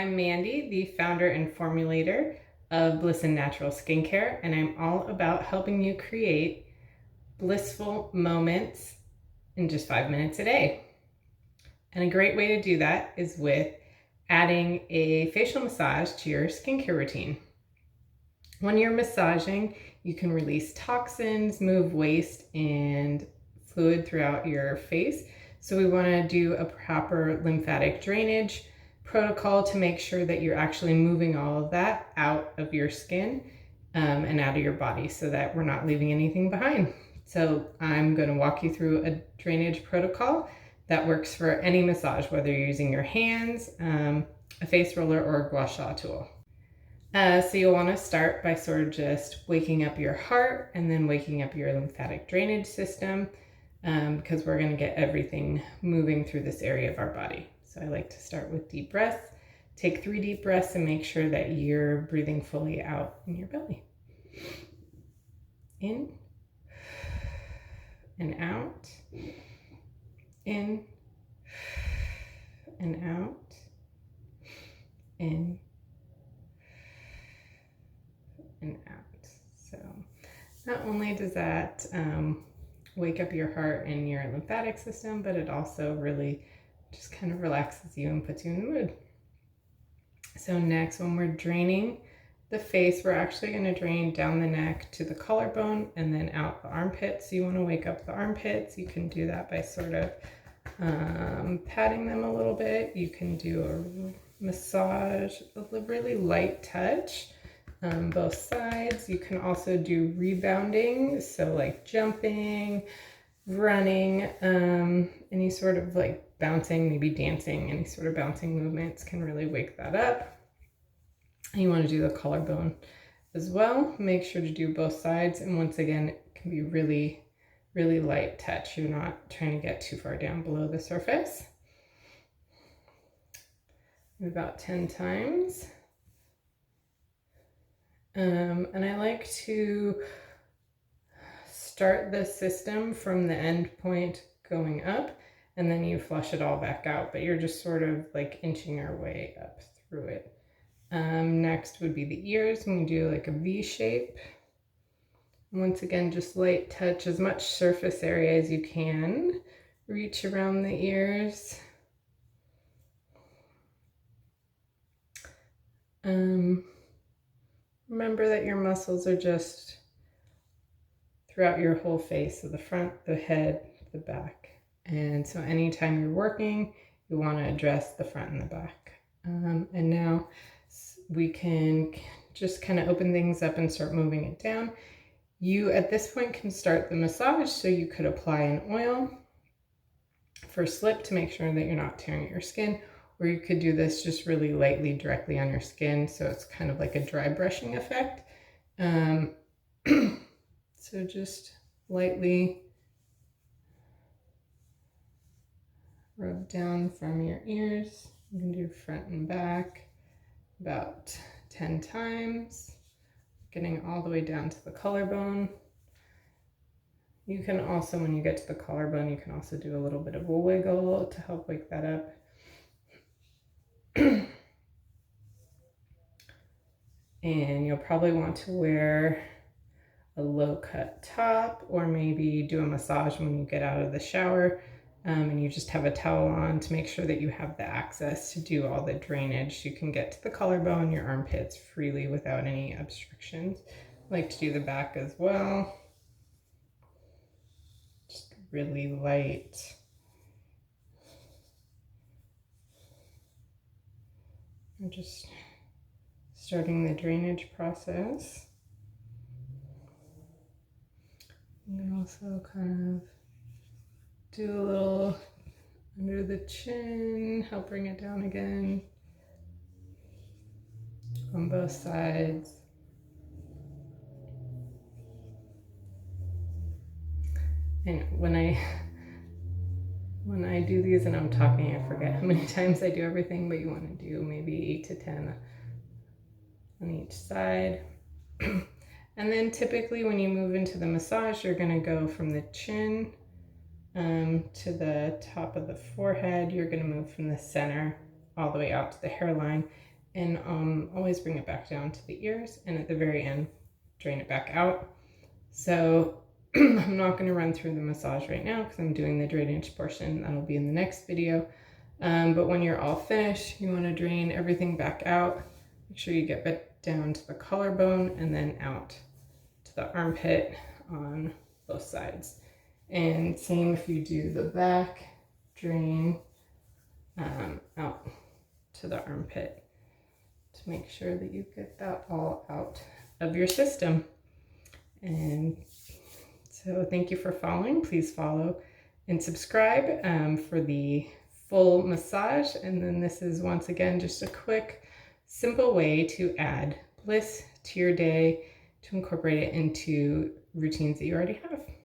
I'm Mandy, the founder and formulator of Bliss and Natural Skincare, and I'm all about helping you create blissful moments in just 5 minutes a day. And a great way to do that is with adding a facial massage to your skincare routine. When you're massaging, you can release toxins, move waste and fluid throughout your face. So we want to do a proper lymphatic drainage protocol to make sure that you're actually moving all of that out of your skin and out of your body so that we're not leaving anything behind. So I'm going to walk you through a drainage protocol that works for any massage, whether you're using your hands, a face roller, or a gua sha tool. So you'll want to start by sort of just waking up your heart and then waking up your lymphatic drainage system because we're going to get everything moving through this area of our body. So I like to start with deep breaths. Take 3 deep breaths and make sure that you're breathing fully out in your belly. In and out. In and out. In and out. So not only does that wake up your heart and your lymphatic system, but it also really just kind of relaxes you and puts you in the mood. So next, when we're draining the face, we're actually going to drain down the neck to the collarbone and then out the armpits. So you want to wake up the armpits. You can do that by sort of patting them a little bit. You can do a massage, a really light touch on both sides. You can also do rebounding, so like jumping, running, any sort of like bouncing, maybe dancing, any sort of bouncing movements can really wake that up. And you want to do the collarbone as well. Make sure to do both sides. And once again, it can be really, really light touch. You're not trying to get too far down below the surface. About 10 times. And I like to start the system from the end point going up, and then you flush it all back out, but you're just sort of like inching your way up through it. Next would be the ears, and we do like a V shape. Once again, just light touch, as much surface area as you can. Reach around the ears. Remember that your muscles are just throughout your whole face, so the front, the head, the back. And so anytime you're working, you want to address the front and the back. And now we can just kind of open things up and start moving it down. You, at this point, can start the massage, so you could apply an oil for slip to make sure that you're not tearing at your skin, or you could do this just really lightly directly on your skin, so it's kind of like a dry brushing effect. So just lightly rub down from your ears. You can do front and back about 10 times, getting all the way down to the collarbone. You can also, when you get to the collarbone, you can also do a little bit of a wiggle to help wake that up. And you'll probably want to wear a low cut top, or maybe do a massage when you get out of the shower, and you just have a towel on to make sure that you have the access to do all the drainage. You can get to the collarbone, your armpits freely without any obstructions. I like to do the back as well. Just really light. I'm just starting the drainage process. You can also kind of do a little under the chin, help bring it down again on both sides. And when I do these and I'm talking, I forget how many times I do everything, but you want to do maybe 8 to 10 on each side. And then typically when you move into the massage, you're going to go from the chin to the top of the forehead. You're going to move from the center all the way out to the hairline. and always bring it back down to the ears, and at the very end, drain it back out. So I'm not going to run through the massage right now because I'm doing the drainage portion. That'll be in the next video. But when you're all finished, you want to drain everything back out. Make sure you get back down to the collarbone and then out to the armpit on both sides. And same if you do the back, drain out to the armpit to make sure that you get that all out of your system. And so thank you for following. Please follow and subscribe for the full massage. And then this is once again just a quick, simple way to add bliss to your day, to incorporate it into routines that you already have.